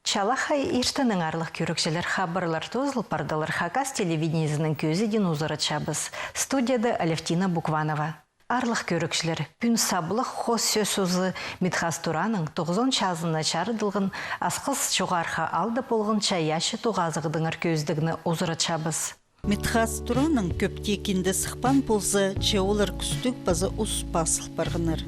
Чалахай иртінің арлық көрікшілер хабарлар тозыл пардалар Хакас телевидениесінің көзі ден узыры чабыз. Студияда Алевтина Букванова. Арлық көрікшілер пүн сабылық хос сөзі Митхас Тураның 90 чазына чарыдылғын асқыз жоғарха алды болғын чаяшы туғазығыдыңыр көздігіні узыры чабыз. Митхас Тураның көптекенді сықпан болзы чеолар күстік базы ұс басыл барғыныр.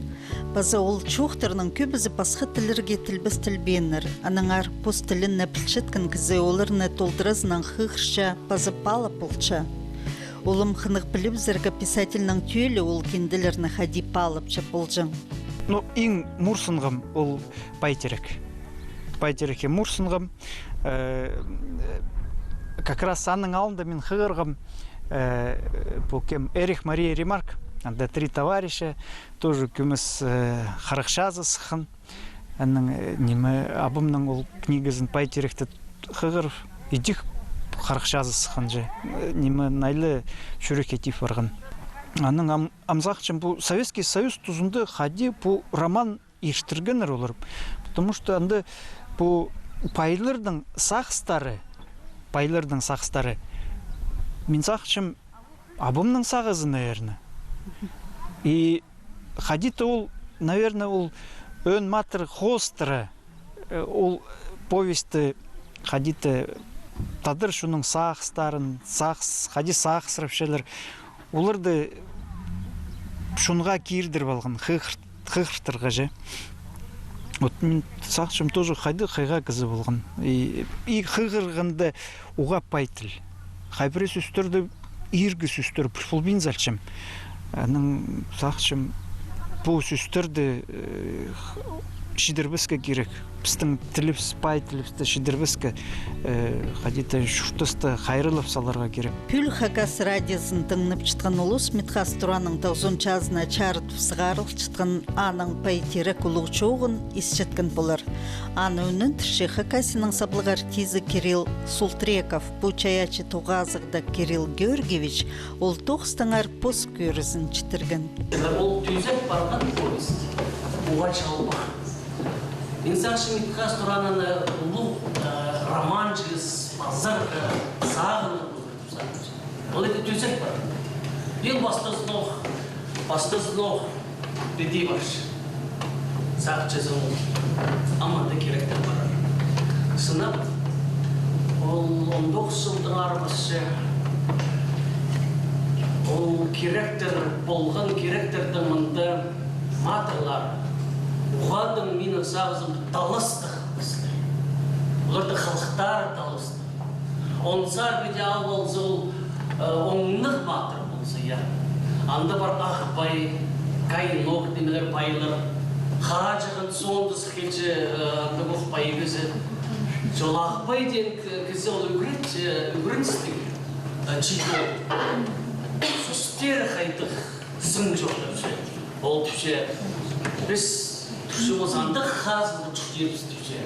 Базы ол чуқтырының көбізі басқы тілерге тілбіз тілбенір. Аныңар пост тілін нәпілшеткін кізі оларыны толдыразынан қығырша базы балы болча. Олым қынық біліп зіргі писательның түйелі ол кенділеріні хади палыпча болжың. Ну, ең мұрсынғым ол байтерек. Байтереке мұрсынғым. Как раз санның алында мен қығырғым Эрих Мария Ремарк. Анда 3 товарища, тоже көміс қарықшазы сықын. Абымның ол книгазын байтеректі қығыр, едік қарықшазы сықын же. Найлы шүрекетив барған. Аның амзақчым бұл Советский Союз тұзынды хади бұл роман ештіргенір олар. Потому что анда бұл байлардың сақстары, мен сақчым абымның сағызы, наверное. И ходит ол, наверное, ол өн матыр хостыры, ол повесті ходит тадыр шуның сақстарын, хади сақсырыпшелер, оларды шунға кирдір балған, қығыртырға же. Вот мен сақшым тоже хайды қайға кізі болған. И қығырғынды уға пайтыл. Қайбірі сөстерді иргі сөстер, пұрфылбин зәлчім. Аның сақшым бұл сөстерді шидірбіскі керек. Біздің тіліпс, пай тіліпсті шидірбіскі қадеті шұртысты қайрылып саларға керек. Пүл Хакас радиосын тыңнып чытқан олыс Митхас Тураның 90 чазына чарытып сығарыл чытқан аның пайтерек ұлық чоғын исчеткін болар. Аны өнін түрше Хакасының саблық артизі Кирилл Султреков, бұл чаячы туғазығда Кирилл Георгиевич, ол тоқстыңар пос көрізін чытыргін. Ол түйзек барған повесть, оға чалбақ. Инсаншы Митхас Туранын ұлық роман жыз, азыр, сағыны бұлыр. Ол еті түйзек бар. Ел бастызын оқ беди баршы. Сақ жызын аманды керектер барар. Сынап, ол 19 жылдың арбасы, ол керектер, болған керектердің мұнды матырлар, Уғадың менің сағызым талыстық біздер. Оларды қалықтар талыстық. Онсар беде ал болсы ол оңнық матыр болсы, я. Анда бар ақпай, кайнок демелер байлар. Қажығын соңдыз келші анда бұқпай көзі. Жол ақпай ден көзі ол үгіріністік. Чико. Сұстері қайтық сың жоқ түпше. Ол түпше. Біз Түші андық қазынды жүктеміз түші.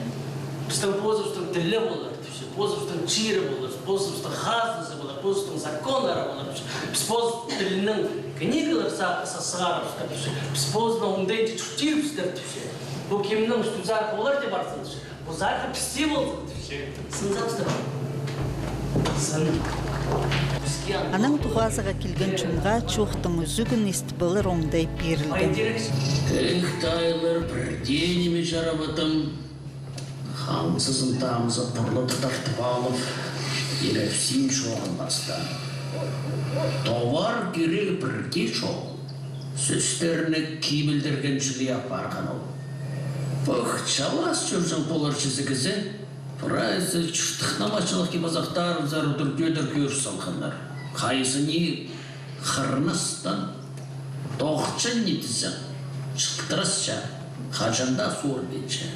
Біздің позывстың тілі болар түші, позывстың чирі болар, позывстың қазынысы болар, позывстың законлары болар түші. Біз позыв тілінің книгалар сағарыпсыздар түші. Біз позывның оңдайынды жүктеміздер түші. Бұл кемнің үстін зарқы болар деп арсын түші. Бұл зарқы пісте болды түші. Сынзапсыздар. Сын. Аның туғазыға келген чумға чоқтың үзігін естібілір оңдай берілді. Тайлар бірденеме жарабатым, қаңсызын тамызы бұрлыды тартып алып, ерепсен шоғын баста. Товар керек бірде шоғ, сөстеріні кейбілдерген жүлі апарған ол. Бұқчалас жүржің болар жүзігізі, Прайсы чүштіқнамашылық кебазақтар зары дүркедір көр салғандар. Қайсы не қырныстан, тоқчын нетізі, шықтырысша, қажында сор бетші.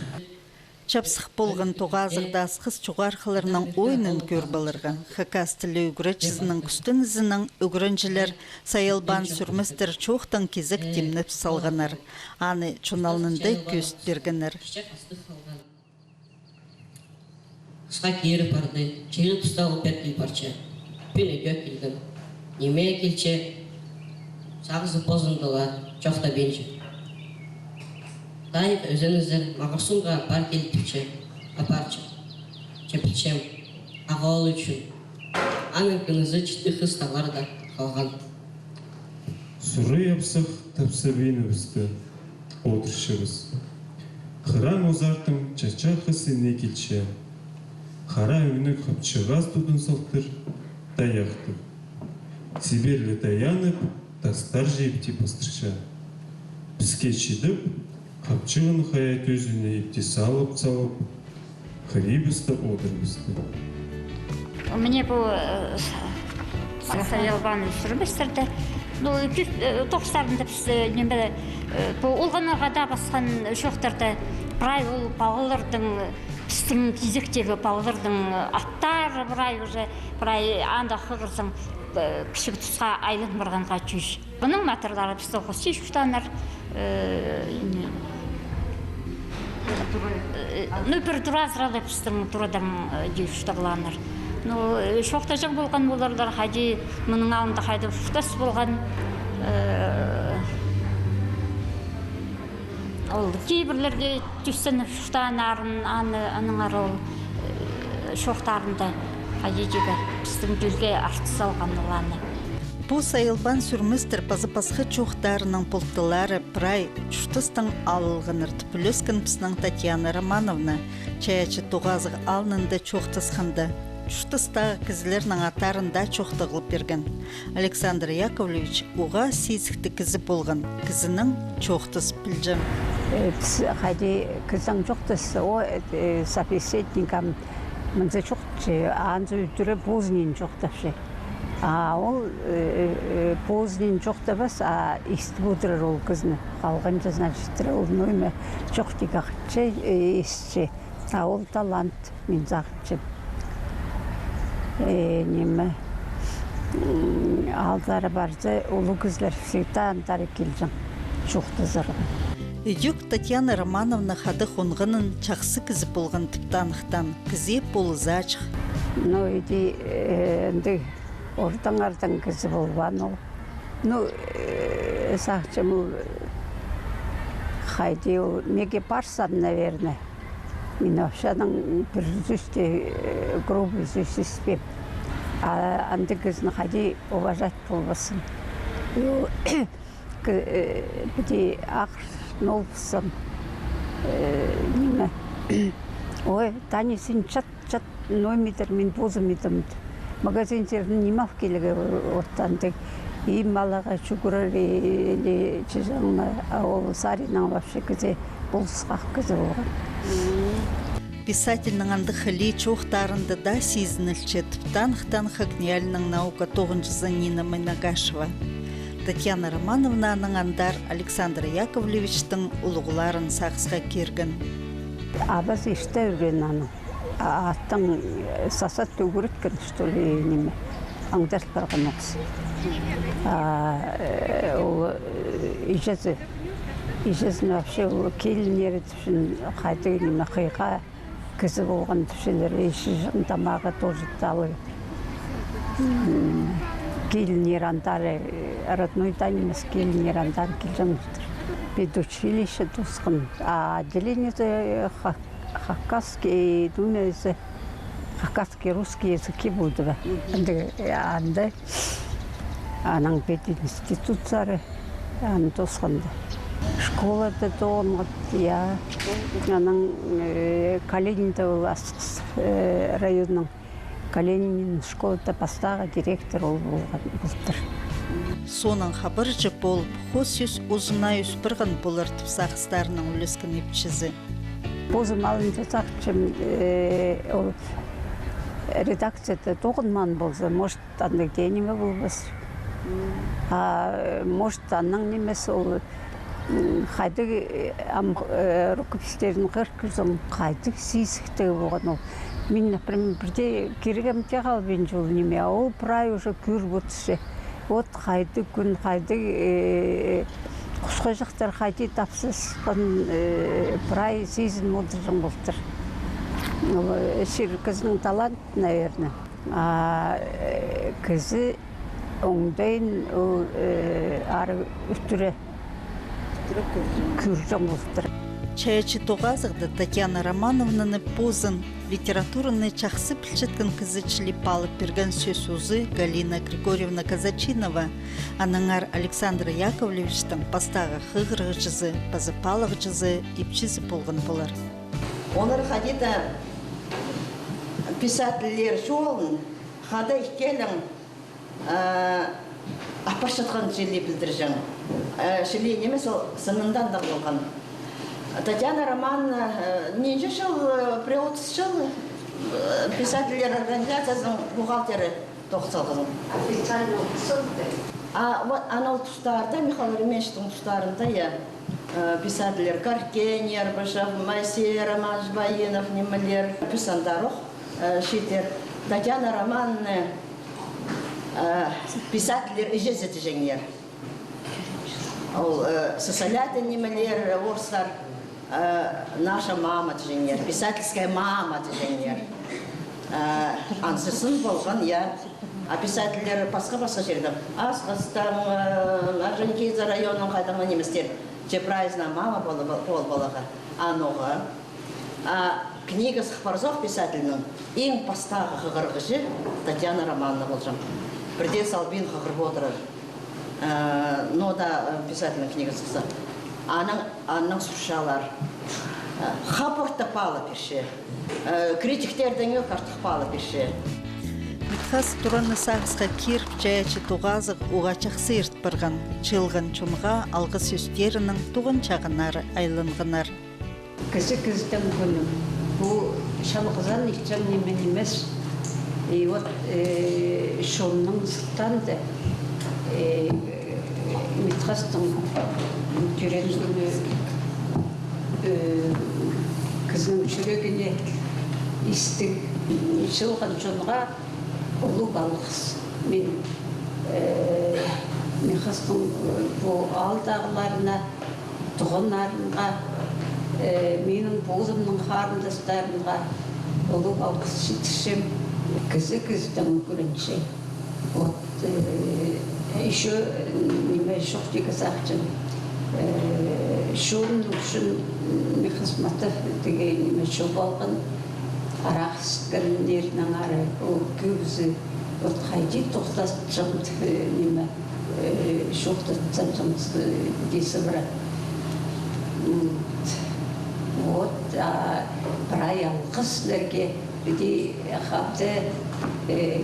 Чапсық болған туғазықда асқыз чуғарқыларының ойынын көр балырған. Хакас тілі үгіречізінің күстін ізінің үгірінжілер сайылбан сүрмістір чоқтың кезік темніп салғанар. Аны чуналынындай көст бергенер. Сқа кері барды, чейін тұстағы бәткен парча. Пені көк келдім. Немеге келче, сағызы позындыла, жоқта бенші. Тайық өзіңіздер мағырсынға бар келіп түпче, апарчы. чепілчем, ағал үшін. Аның күнізі чітті қысталар да қалған. Суры япсық тапсабейнімізді отыршыбыз. Қыран озартым чача қысыне келче. Қара өңі қапчығаз тұдын салтыр таяқты. Сиберлі таянып, тастар жепті пастырша. Бізге чидіп, қапчығын хаят өзіне епте салып, хлебісті одырбысты. Мне бұл Саялбаны сүрбістірді. Тоқыстарында біз олғанарға да басқан шоқтарды бірай ол балалардың біздің кезектегі балалардың аттары бірай анда қығырсың кішік тұсқа айлын бұрғанға жүз. Бұның матырлары бізді қосы шуштанар. Бір дуразыралы біздің дурадан жүштағыланыр. Шоқта жақ болған олардар қайды мұның алында қайды шуқтас болған. Ол кейбірлерге түстен шуқтанарын, аның ары ол шоқтарында қайды жегі біздің дүлге артыс алған оланы. Бұл сайылбан сүрмістір пазы-пасқы чоқтарының пұлттылары прай чуштыстың алылғыныр түпілескен пісінің Татьяна Романовна чаячы туғазығы алынында чоқтысқанды. Чуштыстағы кізілерінің атарында чоқтығылып берген. Александр Яковлевич уға сейсікті кізі болған. Кізінің чоқтыс білжім. Қайды кіздің чоқтыс о сапесетникам мұнзы чоқтшы, анзы үтірі бознен чоқтапшы. Ол позден жоқты бас, есті бұдырыр ол кізіні. Қалған жазына жеттірі, ол нөйме жоқты қақытшы, есті. Ол талант мен зағытшы. Неме алдары барзы, олы кізлер всегда антары келжің, жоқты зырғы. Үйдік Татьяна Романовна қады қонғының чақсы кізі болған тіптанықтан кізе болыза ачық. Үйді Ордан-ардан кізі болған ол. Сақчым ол қайды ол неге барсам, наверное. Мен вообще-дан бір зүсте, грубый зүс іспеп. Анды кізін қайды уважать болбасын. Біде ақыр нолпысын. Неме? Ой, Таня, сен чат ноймедір, мен бозымедім. Магазинтердің немав келігі оттандық. И малаға жүгірі чыжаңна, ол саринан вообще кізе болсқақ кізі болған. Писательның анды хілі чоқтарында да сезінілші тіптанықтан хакнияльның наука 9-жызы Нина Майнагашева. Татьяна Романовна аның андар Александр Яковлевичтің ұлығыларын сақсыға керген. Абаз ішті өрген аны. Аттың сасат төгіріткен, что ли, неме, аңдар барған оқсы. Ол ижазын вообще келінері түшін қайды неме қиға кізі болған түшелер еші жығын тамағы тоже талы. Келінер андары, родной танемес келінер андары келжаңыздар. Педучилище тұсқын. Отделение хакасский, хакасский русский языки будут. Анды, аның пединституциялары, аны тосқанды. Школада тоғынғыт, аның Калининда ол Асқыс районның Калинин школада бастағы директор ол болғыр. Соның хабыр жып болып, қосыз ұзына үспірғын болыр тұпсақыстарының үлескен епчізі. Позым алынды сақчым редакцияда тоғынман болса, может, андық денеме болбас. Может, анның немес ол қайды рукопистерін қырқызым, қайды сейсіктігі болған ол. Мен, например, бірде керегемте қалбен жол неме, ол прай уже көр бұтысы. Вот қайды күн, қайды құшқа жақтар қайды тапсызған прай сезін отыржың болдыр. Кізінің талант, наверное. Кізі оңдайын ары үстірі көржің болдыр. Чаячы тоғазықты Татьяна Романовнаны позын литератураны чақсы пілчеткен кізічіліп алып берген сөз өзі Галина Григорьевна Казачинова, анаңар Александр Яковлевичтің пастағы қығырғы жызы, пазыпалық жызы, епчізі болған болар. Олар қадеті писательлер жолын, қада ikkelin апашатқан желі білдіржің. Желі немес ол сынындан да болған. Татьяна Роман ненже жыл, при 30 жыл писательлер организациясының бухгалтері тоқсалғын. Официально сылды. Анау тұстарда, Михаил Ремешевтің тұстарында писательлер Каркен, Ербышев, Майсей, Роман Жбаинов, немелер, писандарух, шитер. Татьяна Роман писательлер ижезеті женер. Ол сосалятын немелер, орыстар, наша мама тженер, писательская мама тженер. Ансысын болған, а писательлер басқа жерден. Асқастан, Орджоникидзе районының қайдаңы неместер. Чепрайзна мама болаға. Аноға. Книга Сахпарзов писательінің ең пастағы қығырғышы Татьяна Романовна болжам. Бірде Салбин қығырып отырыр. Но да писательның книгасы қыса. Аның сұршалар. Хапырты палы перше. Критиктердің өк артық палы перше. Митхас Тураны сағысқа киріп жаячы туғазық уғачақ сыйырт бірған, чылған чумға алғы сөстерінің туған чағынары айлынғынар. Кізі-кіздің күнім. Бұл шалғызан икчан немен емес. Вот шонның сықтанды. Митхастың жүрегіне кізінің жүрегіне істік шылған жонға ұлы балықыз. Мен Митхастың бұл алдағыларына, тұғынларынға, менің бозымның қарындастарынға ұлы балықыз жетішім. Кізі-кіздің көрінше. Еще неме жоқ деге сақчын. Шоғын үшін Михасматов деген неме шоқ алған арақ іскіріндерінің ары көбізі қайди тоқтасып жамды неме шоқтатсам жамды десі бірі. Бір аял қыздерге біде қапты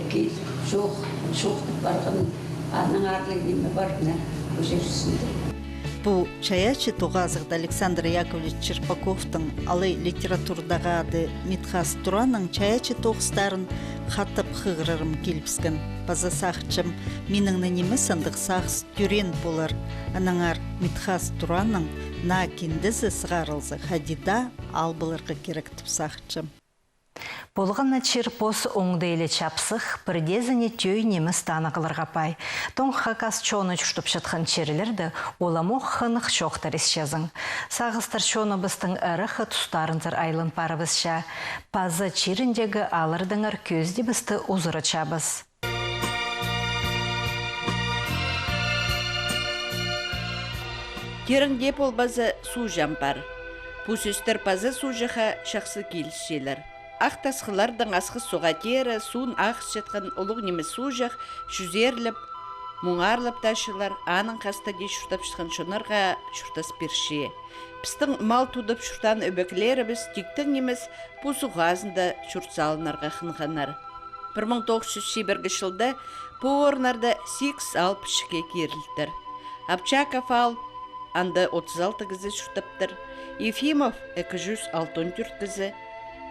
кел шоқтып барған аның арлығы неме барына өжерсінде. Бұл чаячы туғазығды Александр Яковлевич Черпаковтың алай литературдағы ады Митхас Тураның чаячы тоғыстарын қаттып қығырырым келіпскен. База сақчым, менің нәнемі сандық сақс түрен болар. Анаңар Митхас Тураның на кендізі сығарылзы хадида албылырғы керектіп сақчым. Болғанна чирпос оңдейлі чапсық, бірдезіне төй неміс танығылырға пай. Тоң хакас чоны чүштіп шатқан черілерді оламоқ хынық шоқтарыс жазың. Сағыстар чоны бұстың әріқы тұстарынзыр айлын парыбызша. Пазы чиріндегі алырдыңыр көзді бұсты ұзыры чабыз. Керің деп ол базы су жампар. Пусүстер пазы су жаға шақсы келішшелер. Ақтасқылардың асқы суға тері, суын ақыс жеткен ұлық немес су жақ жүзерліп, мұңарлып ташылар, аның қастаде шұртап шыққан шонарға шұртас перше. Пістің мал тудып шұртан өбекілері біз тектің немес пусу ғазында шұртсалынарға қынғанар. 1901 жылда бұл орнарда 8 алып шыке керілдір. Апчаков ал анда 36 кізі шұртаптыр, Ефимов 264 кізі,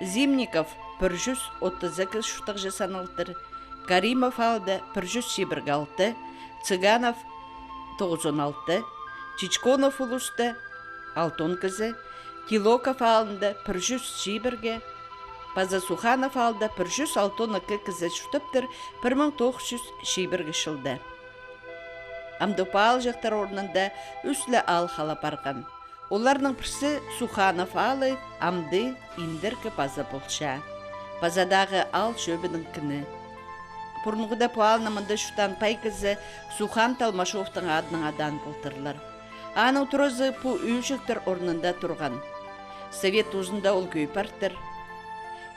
Зимников 132 шұртық жасанылдыр, Каримов алды 106, Цыганов 96, Чичконов ұлысты 6 кізі, Килоков алынды 101, Пазасуханов алды 162 кізі шұртыптыр 1901 жылды. Амдопал жақтар орнында үслі ал қала барған. Оларның бірсі Суханов алы, амды, индіркі паза болша. Пазадағы ал шөбінің кіні. Бұрынғыда пуалнамында шүтан пайкізі Сухан Талмашовтың адының адан болтырлар. Аның тұрызы пу үйшіктір орнында тұрған. Совет ұзында ол көйпартыр.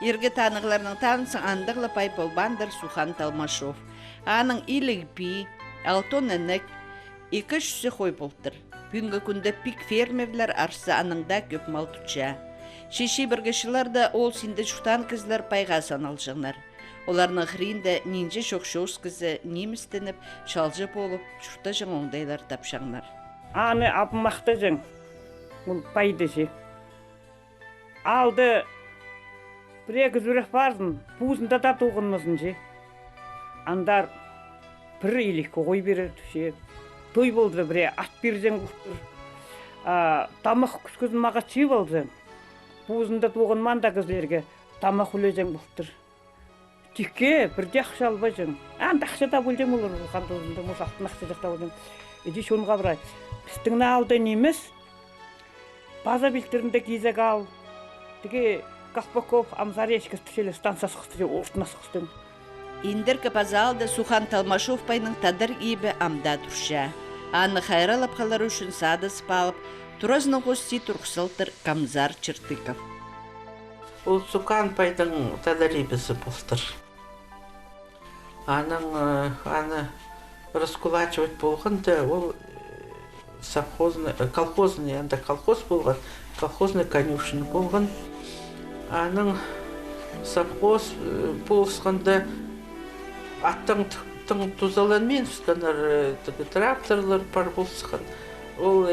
Ирге танығыларының танысы андығылы пай болбандыр Сухан Талмашов. Аның илік бей, алтон әнік, 200 қой болдыр. Бүгінгі күнді пик фермерлер арсы аныңда көп мал тұтша. Шеші біргішілер да ол синді жұқтан кізлер пайға санал жыңнар. Оларның ғыринді нинже шоқшоз кізі немістеніп, шалжы болып, жұқта жың оңдайлар тапшаңнар. Аны апымақты жың, бұл пайды жы. Алды бір-екі зүрек бардың, бұзында да туғынмызын жы. Андар бір иліккі қой берер түше. Той болды бір ат берзен күштір. Тамақ күскізін маға чүй болды. Бұзында туғын манда кізлерге тамақ үлезен күштір. Тікке бірде ақша албай жын. Анда ақша да бөлдем олар қандызында мұсақтың ақша жақта болдым. Еде шонға бірай. Біздің алды неміз база білтерінде кезек ал. Теге Каспаков Амзарешка түшелі станса сұқты, ортына сұқтым. Индеркі база алды Сухан Талмашов пайның тадыр ебі амда тұрша. Аны қайралап қалар үшін сады спалып, тұразының қости тұрқсылтыр Камзар Чыртыков. Ол Сухан пайдың тадыр ебісі болтыр. Аны раскулачивать болғанда, ол колхозный, анда колхоз болған, колхозный конюшын болған. Аның совхоз болысқанда аттың тузалан мен ұстанар тракторлар бар болысқан. Ол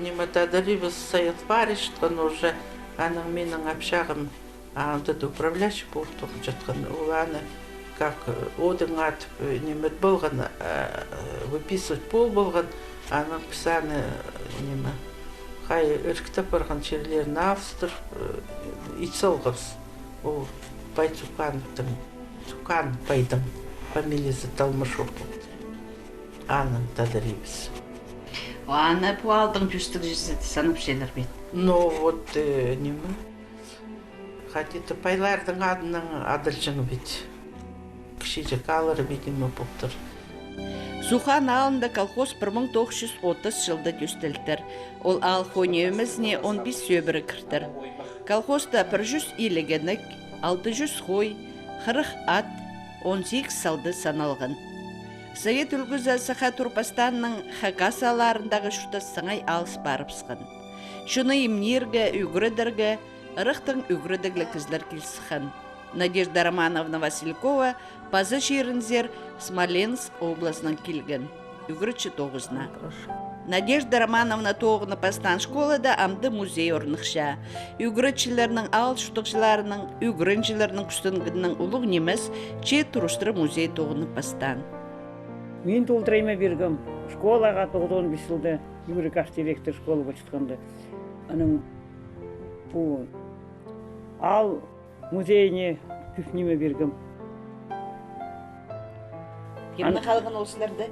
неме тадыр ебісі саяқ бар ештіған уже аның менің апшағым андады управляющий болып тоқын жатқан. Ол аны как одың атып немет болған, выписывать пол болған, аның писаны неме қай үркітіп барған жерлерін австыр, итсолғыз. Ол бай Сукан байдың фамилиясы Талмашов болды. Аның тадыр ебісі. Аны пуалдың жүстік жүзді санып желер бет. Но вот неме хотеті пайлардың адының адылжыңы бет. Кіші қалары бетіме бұқтыр. Сухан алында колхоз 1930 жылда жүстілтір. Ол алхоне өмізіне 15 сөбірі кіртір. Колхозда 100 илігінік, 600 қой, 40 ат, 18 салды саналған. Совет үлгізі Саха Турпастанның хакасаларындағы шута сыңай алыс барыпсқан. Шуны имнерге, үгірідірге, ұрықтың үгірідіглі кізлер келсіған. Надежда Романовна Василькова пазы жерінзер Смоленск обласынан келген. Үгірітші тоғызна. Надежда Романовна тоғыны пастан школада амды музей орнықша. Үгірітшілерінің ал шутықшыларының, үгіріншілерінің күстінгінің ұлық немес че тұрыштыры музей тоғыны пастан. Мен толтырайма бергім. Школаға 9-15 жылда Юрий Каш директор школы бачытқанды. Аның бұл ал музейіне күфнеме бергім. Кемнің қалғын осыларды?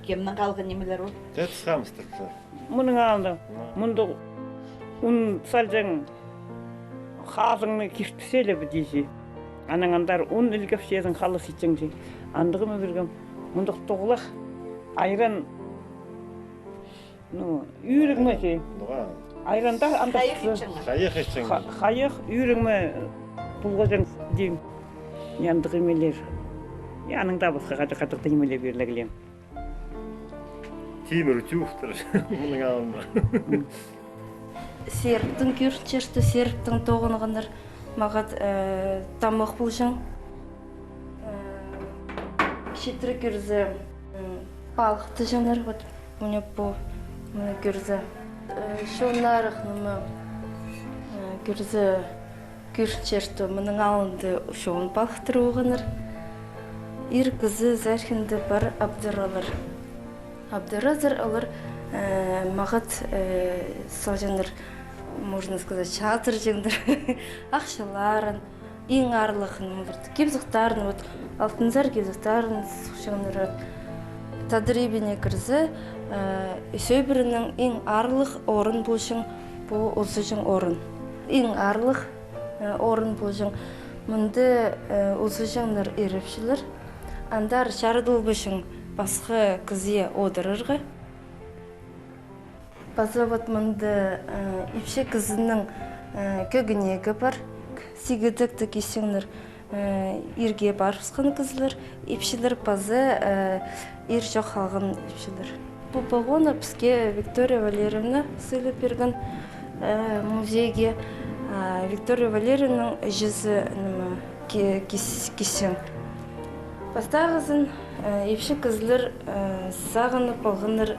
Кемнің қалғын немелер ол? Тәтіс қамыстырды. Мұның алды. Мұнды ұн салжың қазыңны кештіселі бідейші. Анаңандар ұн үлгіп шезің қалы сетчіңші. Андығымы бергім. Мұндық тұғылық айран үйрігімі ше. Айранда андық қайық үйрігімі бұлғажан дейм. Яндық емелер. Яныңда басқа қадық-қадықты емелер берлігілем. Тимір тюфтыр мұның алында. Серптің көршерті, серптің тоғынығыныр мағат тамық бұлжың. Кішетірі көрзі балықты жанар бұд. Мұны бұл көрзі. Шонарық нұмы көрзі көршерті мұның алынды шоғын балықтыр оғыныр. Ир кызы зәрхінді бар абдыралыр. Абдыразыр олар мағат салжаныр, можно сказать, шатыр жеңдір, ақшаларын, ең арлықын, кебзіқтарын, алтынзар кебзіқтарын сұқшыңдыр. Тадыребіне кірзі, өсөй бірінің ең арлық орын болшың, бұл ұзыжың орын. Ең арлық орын болшың, мұнды ұзыжыңдыр еріпшілер, андар шарыдыл бөшің басқы кізие одырырғы. База мұнды епше кізінің көгінегі бар, сигедек сигедекті кесеңдер ирге барысқан кызлар, епшілер пазы ир жоқ қалған епшілер. Бұл погоны бізге Виктория Валерьевна сөйлеп берген музейге. Виктория Валерьевнаның жүзі кесең. Бастағызын епші кызлар сағынып алғаныр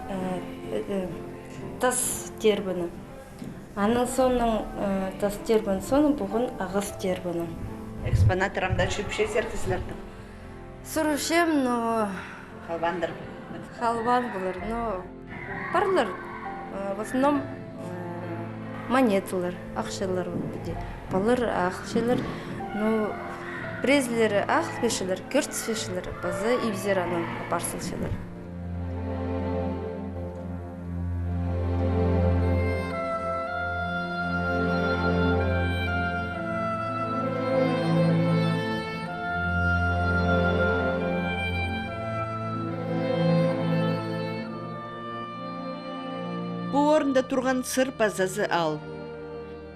тас тербіні. Аның соның тас тербін соның бұғын ағыз тербіні. Экспонаттарымда шүпше сертізлерді? Сұрышем, но... Халбандыр? Халбан бұлар, но... Барлар, в основном монеталар, ақшалар бұде. Балар ақшалар, но... Презлері ақ фешілер, көртс фешілер, базы ибзераның барсылшылар. Бұл орында тұрған сыр базазы ал.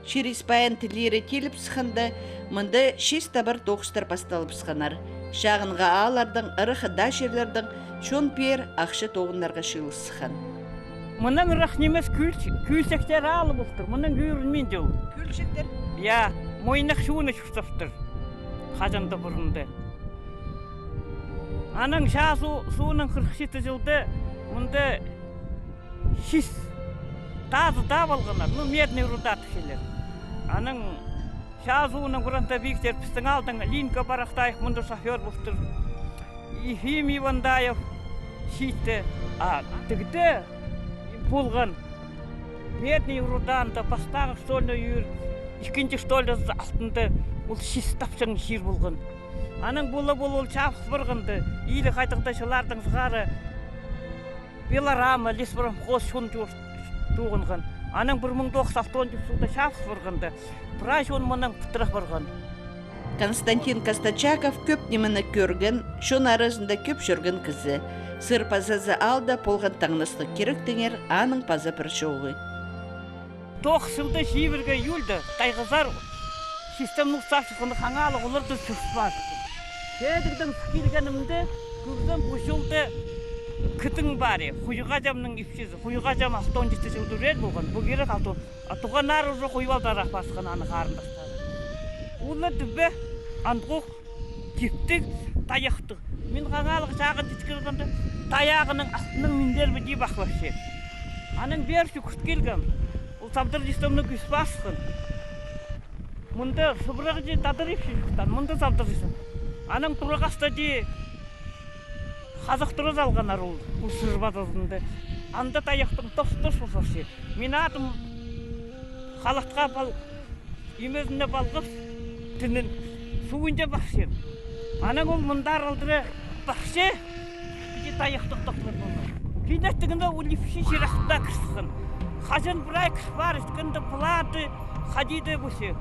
Шериспайын тілері келіп сықында, мұнда 6 табар тоқыстар басталып сықанар. Шағынға алардың, ұрықы да жерлердің шон пер ақшы тоғындарға шылы сықан. Мұның ұрық немес күлсектер алып ұлтыр, мұның күйірілмен жол. Күлсектер? Я, мойнақ шуыны шүрсіптір, қажанды бұрынды. Аның суының 47 жылды, мұнда 6 тазы да болғанар, медный руда түшелер. Аның шазуының бұрында бейіктер пістің алдың Линка Барақтаев мұнда шофер бұқтыр. Ефим Ивандаев шейті. Тігді болған медный руданда бастағы штольны үйір, ішкенде штольны астында ол шестапшың шер болған. Аның болы ол чапыс бұрғынды, үйлі қайтықташылардың зғары Беларама, Лесбұрым, қос шон туғынған. Аның 1910 жылда шапыс бұрғынды. Бірай шон мұның пұттырақ бұрған. Константин Костачаков көп немені көрген, шон арасында көп жүрген кізі. Сыр пазазы алда полған таңнысты керек теңер аның паза бір жоғы. 9 жылда жейбірге юлді, тайғызар системнің сапшықыны қаңалы оларды сүрспас. Кәдігдің келгенімді көрдім бұл жылды күтің бары, құйға жамның епшізі, құйға жам 17 жылды рет болған. Бұл керек атуға нары жоқ құйвалдарақ басқан аны қарындастары. Олы дүбі андғық, кептік, таяқтық. Мен қаңалық жағын жеткіргенде таяғының астының мендер бідей бақпақшы. Аның берші күшт келгім. Ол сабдыр жестемні күш басқын. Мұнда сұбырағы же тадыр епші жүқтан, мұнда сабдыр жестем. Аның тұрғаста же қазақ тұрыз алғанар ол сұрбадызында. Анда таяқтың тош-тош болсашы. Мен атым қалақтқа бал, емезіне балғып, түнін суынде бақшын. Аның ол мұндар алдыры бақшы, бізге таяқтық тоқтыр болмай. Кейнеттігінде ол епші шерақта кірсін. Қажын бірай кіс бар, үткінді пылады, қадиды бұсы.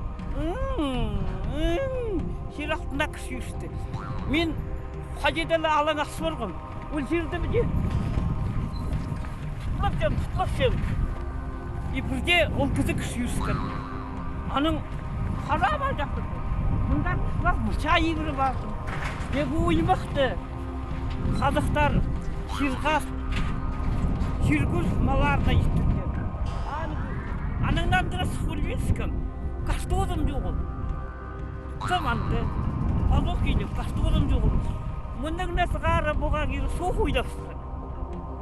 Шерақтында кіс үйісті. Мен қадидалы алаң ақсы барғым. Ол жерді біде тұтлап жем. И бірде ол кізі кіс үйіскен. Аның қарам ал жақтыр. Мұндар құлақ мұша егірі бардың. Егі оймақты қазақтар ширғас, ширгүз маларына естірген. Аныңнан дұрыс көрбескен. Каштуызым жоғыл. Саманды. Азық кейді, каштуызым жоғыл. Мұның нәсіғары бұған кері соқ ойдапсыз.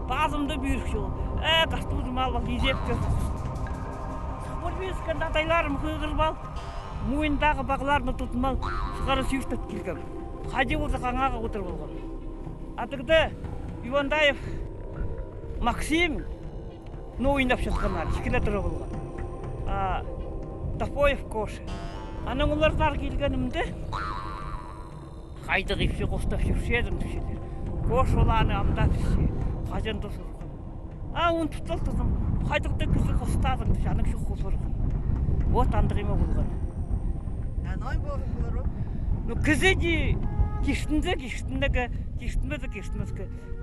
Базымды бүйірік жол. Каштуызым албақ езеп көрсіз. Көрбескен атайларым қығырып ал. Мойындағы бағыларыны тұтымал, сұғары сүйістіп келгім. Қаде болса қаңаға отыр болған. Атығды Ивандаев Максим ойнап жатқанар, шекелі тұры болған. Тапоев Коша. Аның олардар келгенімді қайды қипше қостап жүршедім түшелер. Кош оланы амда түше, қажанды сұрған. Оны тұталтызым, қайдықты күзі қостадым түше, аның шық қосырған. Вот андығыма болған. Аной болған болар о? Күзі де кештімеді.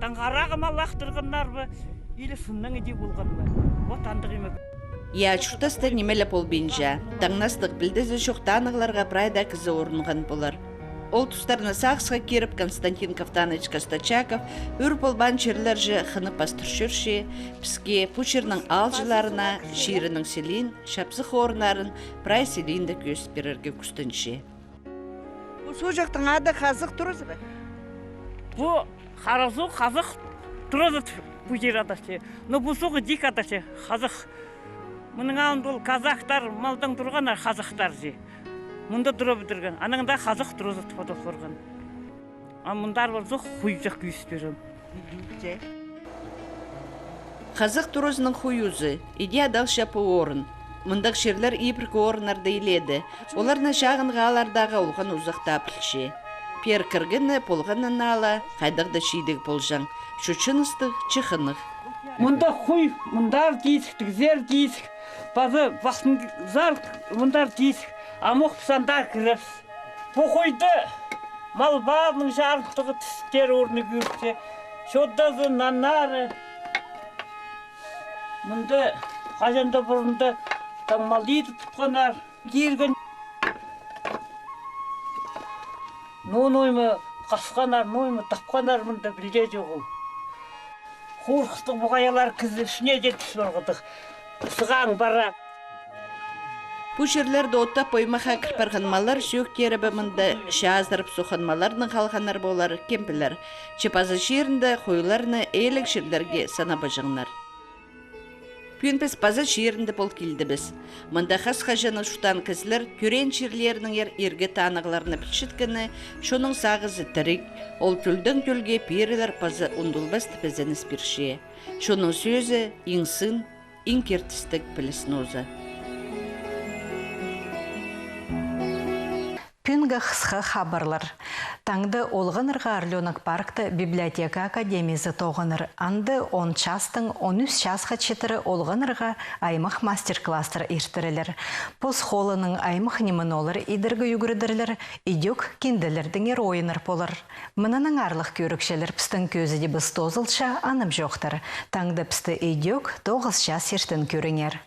Таңғарағыма лақтырғандар ба, елі сұнның еде болған ба. Вот андығыма. Я чуhtасты немелі пол бенжа. Таңнастық білдізі шоқтанығыларға прайда кізі орынған болар. Ол тұстарына сақсыға керіп Константин Кафтаныч Костачаков үр болбан черлер жы қыны пастыршырши, піске пучерның алжыларына, ширінің селин, шапсы хорнарын прай селинді көз берерге күстінші. Су жақтың ады қазық тұрызы бі? Бұл қарасу қазық тұрызы бұл жер адашы. Но бұл суғы дик адашы қазық. Мұның ауында ол қазақтар, малдан тұрғанар қазақтар же. Мұнда тұра бітірген. Анаңда қазық тұрызы тұпады қорған. Мұндар бар жоқ құйжақ күйіс берем. Қазық тұрызының құйузы, иде адал шапы орын. Мұндақ шерлер ипіркі орынарды иледі. Оларына шағын ғалардағы олған ұзақта апылшы. Пер кіргіні полғанын ала, қайдағда шейдік болжаң. Шучыныстық, чықынық. Мұнда құй, мұндар дейсік, зер дейсік. Базы басын зар, мұндар дейсік. Амық пысандар кіріпс. Бұл құйды мал бағының жарықтығы түстер орны көрсе. Шоддазы нанары. Мұнда қажанда бұрында мал еді тұтқанар. Керген нон оймы қасқанар, ноймы тапқанар мұнда білде жоғыл. Қорқыстық бұғаялар кізі ішіне жетіс барғыдық. Сыған бара. Бұл жерлерді отта поймаға кірпарғанмалар сүйік керібі мұнда шаздырып соқанмаларының қалғанар болар кемпілер. Чепазы жерінде қойларыны әйлік жерлерге санабы жыңнар. Пүйінпіз пазы жерінде бол келді біз. Мұнда қасқа жаны шутан кізілер көрен жерлерінің ерге танығыларына білшіткіні, шоның сағызы тірік, ол күлдің көлге перілер пазы ұндылбас тіпізініс біршие. Шоның сөзі еңсін, еңкертістік білісін озы. Пүнгі қысқы хабарлар. Таңды олғынырға Орленок паркты библиотека академиясы тоғыныр. Анды 10 частың 13 часқа четірі олғынырға аймақ мастер-кластыр ертірілер. Пос холының аймақ немінолыр идіргі югірдірлер, идек кенделердің ер ойыныр болыр. Мұнаның арлық көрікшелер пістің көзі де біз тозылша анып жоқтыр. Таңды пісті идек 9 час ертін көріңер.